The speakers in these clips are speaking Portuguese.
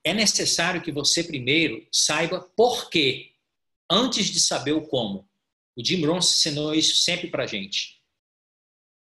É necessário que você primeiro saiba por quê, antes de saber o como. O Jim Rohn ensinou isso sempre para a gente.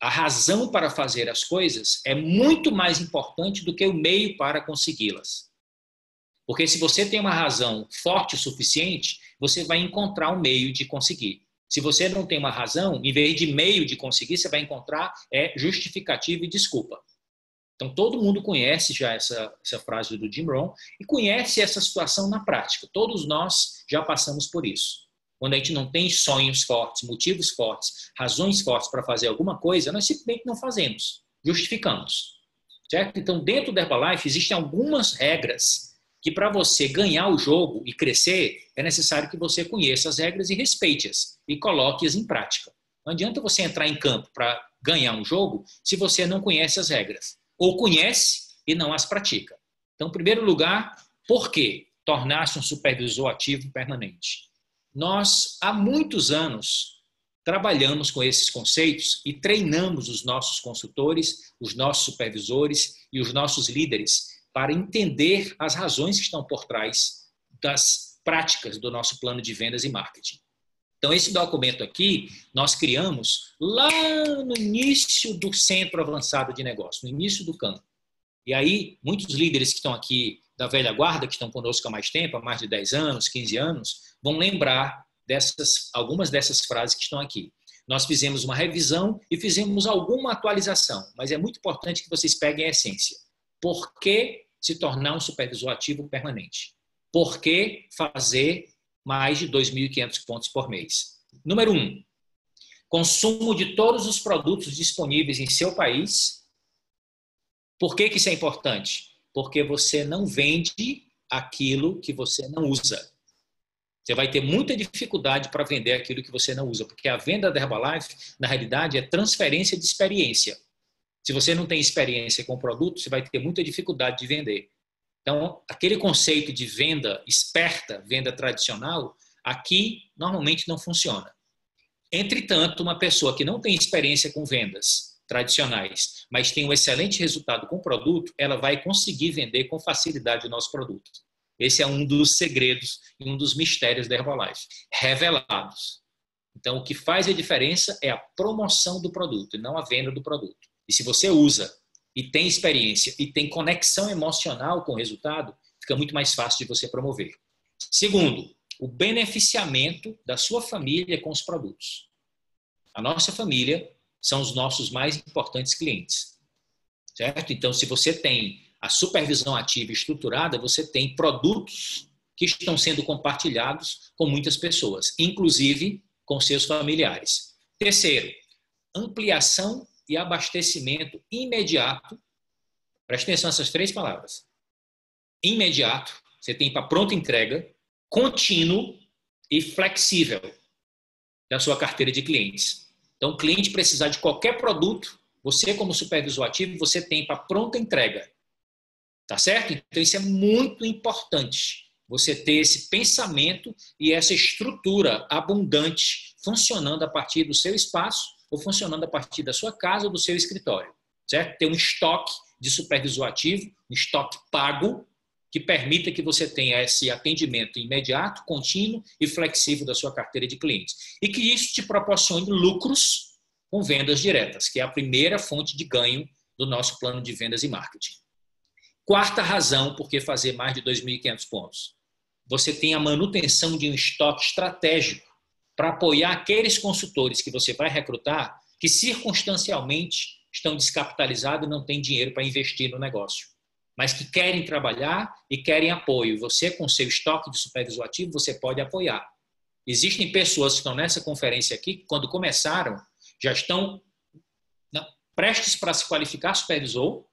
A razão para fazer as coisas é muito mais importante do que o meio para consegui-las. Porque se você tem uma razão forte o suficiente, você vai encontrar um meio de conseguir. Se você não tem uma razão, em vez de meio de conseguir, você vai encontrar justificativa e desculpa. Então, todo mundo conhece já essa frase do Jim Rohn e conhece essa situação na prática. Todos nós já passamos por isso. Quando a gente não tem sonhos fortes, motivos fortes, razões fortes para fazer alguma coisa, nós simplesmente não fazemos, justificamos. Certo? Então, dentro da Herbalife, existem algumas regras que para você ganhar o jogo e crescer, é necessário que você conheça as regras e respeite-as e coloque-as em prática. Não adianta você entrar em campo para ganhar um jogo se você não conhece as regras. Ou conhece e não as pratica. Então, em primeiro lugar, por que tornar-se um supervisor ativo permanente? Nós, há muitos anos, trabalhamos com esses conceitos e treinamos os nossos consultores, os nossos supervisores e os nossos líderes para entender as razões que estão por trás das práticas do nosso plano de vendas e marketing. Então, esse documento aqui, nós criamos lá no início do centro avançado de negócio, no início do campo. E aí, muitos líderes que estão aqui da velha guarda, que estão conosco há mais tempo, há mais de 10 anos, 15 anos, vão lembrar algumas dessas frases que estão aqui. Nós fizemos uma revisão e fizemos alguma atualização, mas é muito importante que vocês peguem a essência. Por que se tornar um supervisor ativo permanente? Por que fazer mais de 2.500 pontos por mês? Número 1, consumo de todos os produtos disponíveis em seu país. Por que isso é importante? Porque você não vende aquilo que você não usa. Você vai ter muita dificuldade para vender aquilo que você não usa, porque a venda da Herbalife, na realidade, é transferência de experiência. Se você não tem experiência com o produto, você vai ter muita dificuldade de vender. Então, aquele conceito de venda esperta, venda tradicional, aqui normalmente não funciona. Entretanto, uma pessoa que não tem experiência com vendas tradicionais, mas tem um excelente resultado com o produto, ela vai conseguir vender com facilidade o nosso produto. Esse é um dos segredos e um dos mistérios da Herbalife, revelados. Então, o que faz a diferença é a promoção do produto e não a venda do produto. E se você usa e tem experiência e tem conexão emocional com o resultado, fica muito mais fácil de você promover. Segundo, o beneficiamento da sua família com os produtos. A nossa família são os nossos mais importantes clientes, certo? Então, se você tem a supervisão ativa e estruturada, você tem produtos que estão sendo compartilhados com muitas pessoas, inclusive com seus familiares. Terceiro, ampliação e abastecimento imediato. Preste atenção nessas 3 palavras. Imediato, você tem para pronta entrega, contínuo e flexível da sua carteira de clientes. Então, o cliente precisar de qualquer produto, você como supervisor ativo, você tem para pronta entrega. Tá certo? Então, isso é muito importante. Você ter esse pensamento e essa estrutura abundante funcionando a partir do seu espaço ou funcionando a partir da sua casa ou do seu escritório. Certo? Ter um estoque de supervisor ativo, um estoque pago, que permita que você tenha esse atendimento imediato, contínuo e flexível da sua carteira de clientes. E que isso te proporcione lucros com vendas diretas, que é a primeira fonte de ganho do nosso plano de vendas e marketing. Quarta razão por que fazer mais de 2.500 pontos. Você tem a manutenção de um estoque estratégico para apoiar aqueles consultores que você vai recrutar que circunstancialmente estão descapitalizados e não têm dinheiro para investir no negócio, mas que querem trabalhar e querem apoio. Você, com seu estoque de supervisor ativo, você pode apoiar. Existem pessoas que estão nessa conferência aqui que, quando começaram, já estão prestes para se qualificar supervisor,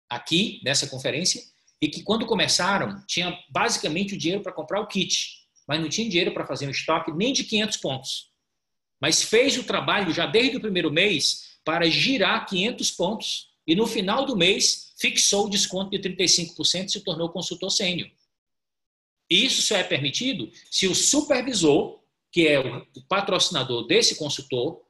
aqui nessa conferência, e que quando começaram, tinha basicamente o dinheiro para comprar o kit, mas não tinha dinheiro para fazer um estoque nem de 500 pontos. Mas fez o trabalho já desde o primeiro mês para girar 500 pontos e no final do mês fixou o desconto de 35% e se tornou consultor sênior. E isso só é permitido se o supervisor, que é o patrocinador desse consultor,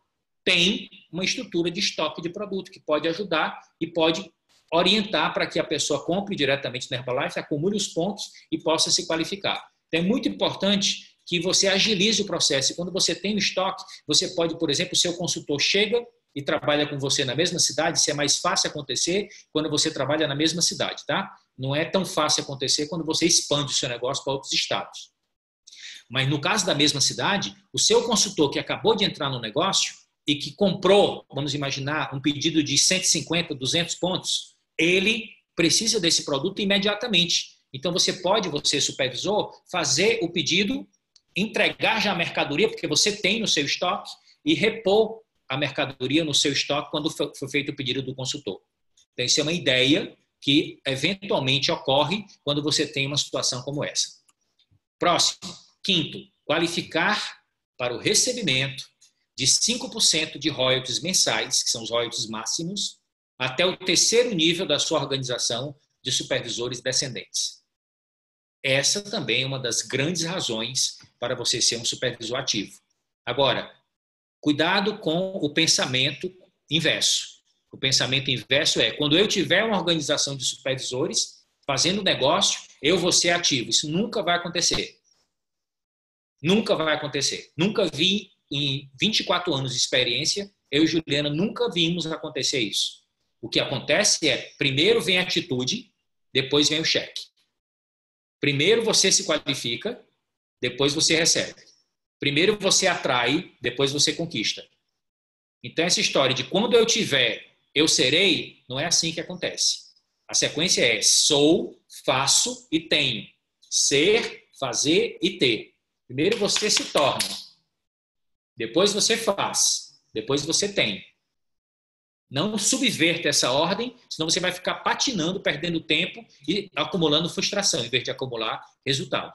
tem uma estrutura de estoque de produto que pode ajudar e pode orientar para que a pessoa compre diretamente na Herbalife, acumule os pontos e possa se qualificar. Então, é muito importante que você agilize o processo. E quando você tem o estoque, você pode, por exemplo, o seu consultor chega e trabalha com você na mesma cidade, isso é mais fácil acontecer quando você trabalha na mesma cidade, tá? Não é tão fácil acontecer quando você expande o seu negócio para outros estados. Mas no caso da mesma cidade, o seu consultor que acabou de entrar no negócio e que comprou, vamos imaginar, um pedido de 150, 200 pontos, ele precisa desse produto imediatamente. Então, você pode, você supervisor, fazer o pedido, entregar já a mercadoria, porque você tem no seu estoque, e repor a mercadoria no seu estoque quando for feito o pedido do consultor. Então, isso é uma ideia que eventualmente ocorre quando você tem uma situação como essa. Próximo, quinto, qualificar para o recebimento de 5% de royalties mensais, que são os royalties máximos, até o terceiro nível da sua organização de supervisores descendentes. Essa também é uma das grandes razões para você ser um supervisor ativo. Agora, cuidado com o pensamento inverso. O pensamento inverso é, quando eu tiver uma organização de supervisores fazendo negócio, eu vou ser ativo. Isso nunca vai acontecer. Nunca vai acontecer. Nunca vi, em 24 anos de experiência, eu e Juliana nunca vimos acontecer isso. O que acontece é, primeiro vem a atitude, depois vem o cheque. Primeiro você se qualifica, depois você recebe. Primeiro você atrai, depois você conquista. Então, essa história de quando eu tiver, eu serei, não é assim que acontece. A sequência é sou, faço e tenho. Ser, fazer e ter. Primeiro você se torna. Depois você faz. Depois você tem. Não subverta essa ordem, senão você vai ficar patinando, perdendo tempo e acumulando frustração, em vez de acumular resultado.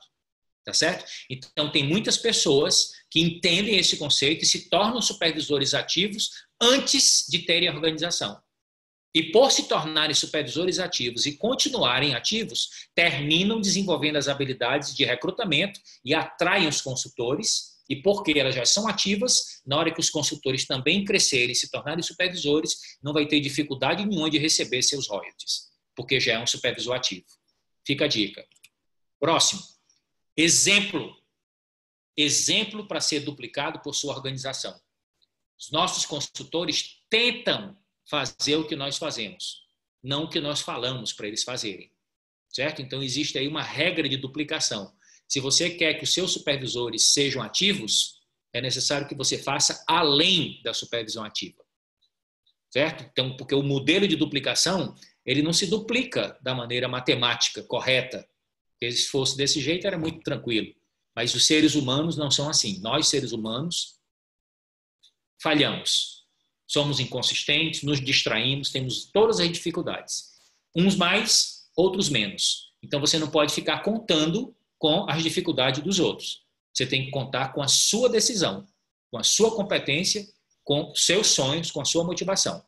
Tá certo? Então, tem muitas pessoas que entendem esse conceito e se tornam supervisores ativos antes de terem a organização. E por se tornarem supervisores ativos e continuarem ativos, terminam desenvolvendo as habilidades de recrutamento e atraem os consultores. E porque elas já são ativas, na hora que os consultores também crescerem e se tornarem supervisores, não vai ter dificuldade nenhuma de receber seus royalties, porque já é um supervisor ativo. Fica a dica. Próximo. Exemplo. Exemplo para ser duplicado por sua organização. Os nossos consultores tentam fazer o que nós fazemos, não o que nós falamos para eles fazerem. Certo? Então, existe aí uma regra de duplicação. Se você quer que os seus supervisores sejam ativos, é necessário que você faça além da supervisão ativa. Certo? Então, porque o modelo de duplicação, ele não se duplica da maneira matemática correta. Porque se fosse desse jeito, era muito tranquilo. Mas os seres humanos não são assim. Nós, seres humanos, falhamos. Somos inconsistentes, nos distraímos, temos todas as dificuldades. Uns mais, outros menos. Então, você não pode ficar contando com as dificuldades dos outros. Você tem que contar com a sua decisão, com a sua competência, com seus sonhos, com a sua motivação.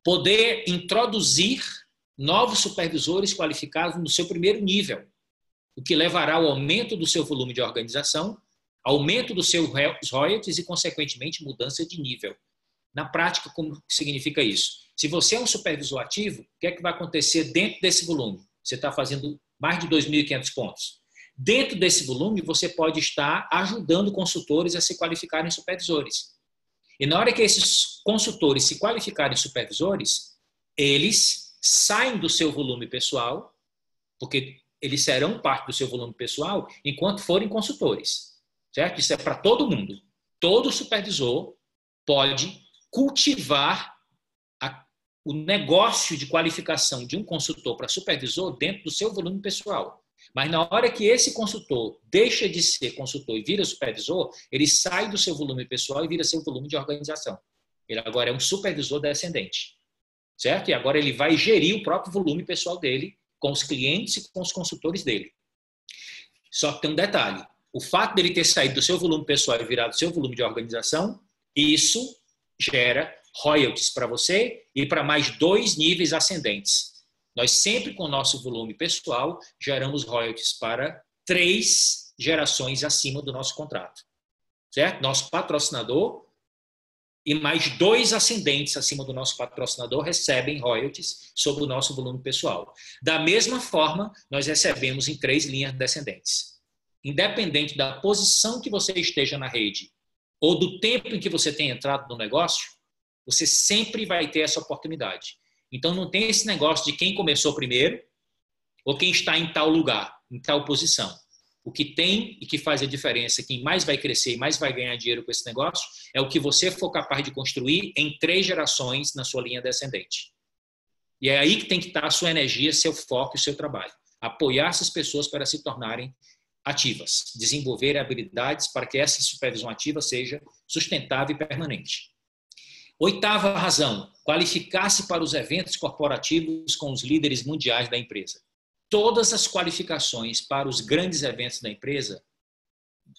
Poder introduzir novos supervisores qualificados no seu primeiro nível, o que levará ao aumento do seu volume de organização, aumento dos seus royalties e, consequentemente, mudança de nível. Na prática, como significa isso? Se você é um supervisor ativo, o que é que vai acontecer dentro desse volume? Você está fazendo mais de 2.500 pontos. Dentro desse volume, você pode estar ajudando consultores a se qualificarem em supervisores. E na hora que esses consultores se qualificarem em supervisores, eles saem do seu volume pessoal, porque eles serão parte do seu volume pessoal enquanto forem consultores. Certo? Isso é para todo mundo. Todo supervisor pode cultivar o negócio de qualificação de um consultor para supervisor dentro do seu volume pessoal. Mas na hora que esse consultor deixa de ser consultor e vira supervisor, ele sai do seu volume pessoal e vira seu volume de organização. Ele agora é um supervisor descendente. Certo? E agora ele vai gerir o próprio volume pessoal dele com os clientes e com os consultores dele. Só que tem um detalhe. O fato dele ter saído do seu volume pessoal e virado seu volume de organização, isso gera royalties para você e para mais 2 níveis ascendentes. Nós sempre, com o nosso volume pessoal, geramos royalties para 3 gerações acima do nosso contrato. Certo? Nosso patrocinador e mais 2 ascendentes acima do nosso patrocinador recebem royalties sobre o nosso volume pessoal. Da mesma forma, nós recebemos em 3 linhas descendentes. Independente da posição que você esteja na rede ou do tempo em que você tenha entrado no negócio, você sempre vai ter essa oportunidade. Então, não tem esse negócio de quem começou primeiro ou quem está em tal lugar, em tal posição. O que tem e que faz a diferença, quem mais vai crescer e mais vai ganhar dinheiro com esse negócio, é o que você for capaz de construir em 3 gerações na sua linha descendente. E é aí que tem que estar a sua energia, seu foco e seu trabalho. Apoiar essas pessoas para se tornarem ativas, desenvolver habilidades para que essa supervisão ativa seja sustentável e permanente. 8ª razão, qualificar-se para os eventos corporativos com os líderes mundiais da empresa. Todas as qualificações para os grandes eventos da empresa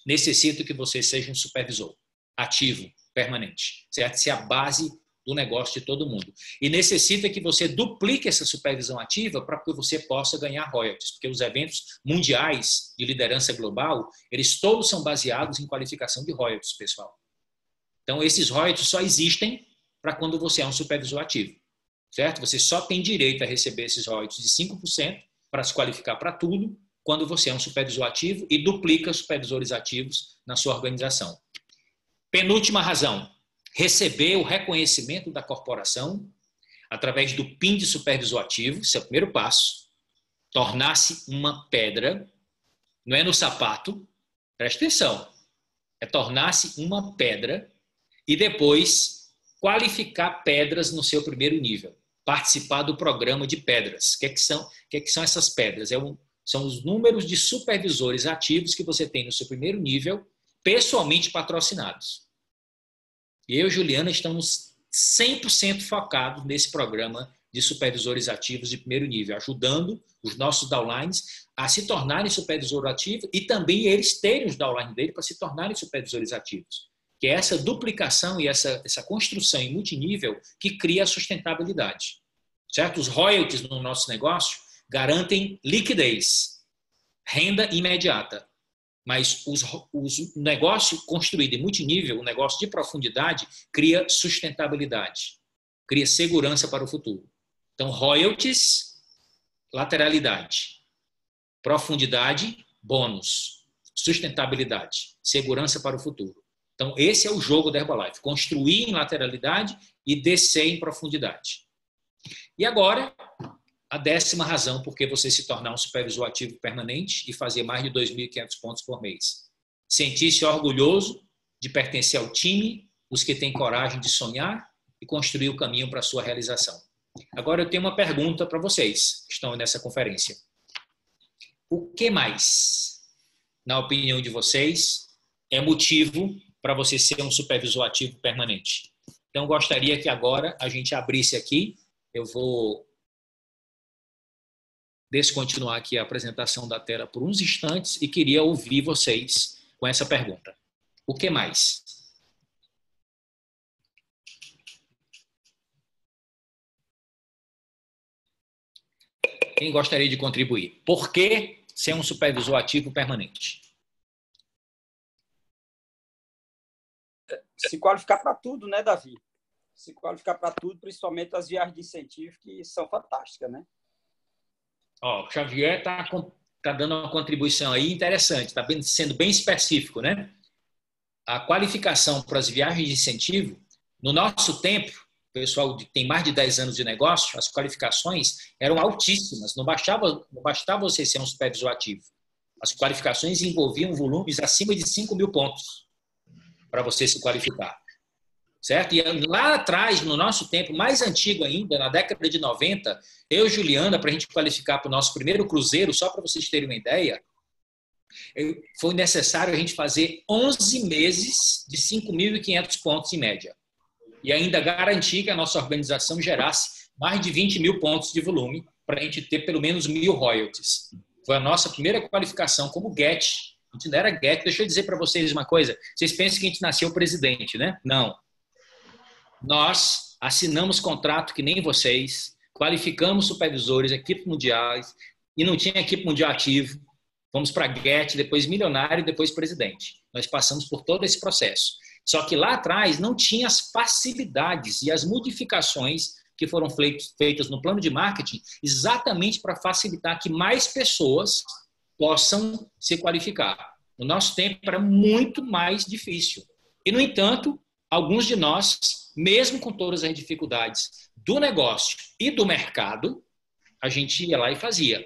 necessitam que você seja um supervisor ativo, permanente, certo? Essa é a base do negócio de todo mundo. E necessita que você duplique essa supervisão ativa para que você possa ganhar royalties, porque os eventos mundiais de liderança global, eles todos são baseados em qualificação de royalties, pessoal. Então, esses royalties só existem para quando você é um supervisor ativo, certo? Você só tem direito a receber esses royalties de 5% para se qualificar para tudo quando você é um supervisor ativo e duplica supervisores ativos na sua organização. Penúltima razão, receber o reconhecimento da corporação através do PIN de supervisor ativo, esse é o primeiro passo, tornar-se uma pedra, não é no sapato, presta atenção, é tornar-se uma pedra e depois qualificar pedras no seu primeiro nível. Participar do programa de pedras. O que são essas pedras? São os números de supervisores ativos que você tem no seu primeiro nível, pessoalmente patrocinados. Eu e Juliana estamos 100% focados nesse programa de supervisores ativos de primeiro nível, ajudando os nossos downlines a se tornarem supervisor ativo e também eles terem os downlines dele para se tornarem supervisores ativos. Que é essa duplicação e essa construção em multinível que cria a sustentabilidade. Certo? Os royalties no nosso negócio garantem liquidez, renda imediata. Mas o negócio construído em multinível, o negócio de profundidade, cria sustentabilidade, cria segurança para o futuro. Então, royalties, lateralidade, profundidade, bônus, sustentabilidade, segurança para o futuro. Então, esse é o jogo da Herbalife, construir em lateralidade e descer em profundidade. E agora, a 10ª razão por que você se tornar um supervisor ativo permanente e fazer mais de 2.500 pontos por mês. Sentir-se orgulhoso de pertencer ao time, os que têm coragem de sonhar e construir o caminho para a sua realização. Agora, eu tenho uma pergunta para vocês que estão nessa conferência. O que mais, na opinião de vocês, é motivo para você ser um supervisor ativo permanente? Então, eu gostaria que agora a gente abrisse aqui. Eu vou descontinuar aqui a apresentação da tela por uns instantes e queria ouvir vocês com essa pergunta. O que mais? Quem gostaria de contribuir? Por que ser um supervisor ativo permanente? Se qualificar para tudo, né, Davi? Se qualificar para tudo, principalmente as viagens de incentivo, que são fantásticas, né? Ó, o Xavier está dando uma contribuição aí interessante, está sendo bem específico, né? A qualificação para as viagens de incentivo, no nosso tempo, o pessoal que tem mais de 10 anos de negócio, as qualificações eram altíssimas, não bastava você ser um supervisor ativo. As qualificações envolviam volumes acima de 5.000 pontos para você se qualificar. Certo? E lá atrás, no nosso tempo, mais antigo ainda, na década de 90, eu e Juliana, para a gente qualificar para o nosso primeiro cruzeiro, só para vocês terem uma ideia, foi necessário a gente fazer 11 meses de 5.500 pontos em média. E ainda garantir que a nossa organização gerasse mais de 20.000 pontos de volume para a gente ter pelo menos 1.000 royalties. Foi a nossa primeira qualificação como GET. A gente não era GET. Deixa eu dizer para vocês uma coisa. Vocês pensam que a gente nasceu presidente, né? Não. Nós assinamos contrato que nem vocês, qualificamos supervisores, equipes mundiais, e não tinha equipe mundial ativo. Fomos para GET, depois milionário, depois presidente. Nós passamos por todo esse processo. Só que lá atrás não tinha as facilidades e as modificações que foram feitas no plano de marketing exatamente para facilitar que mais pessoas possam se qualificar. No nosso tempo era muito mais difícil. E, no entanto, alguns de nós, mesmo com todas as dificuldades do negócio e do mercado, a gente ia lá e fazia.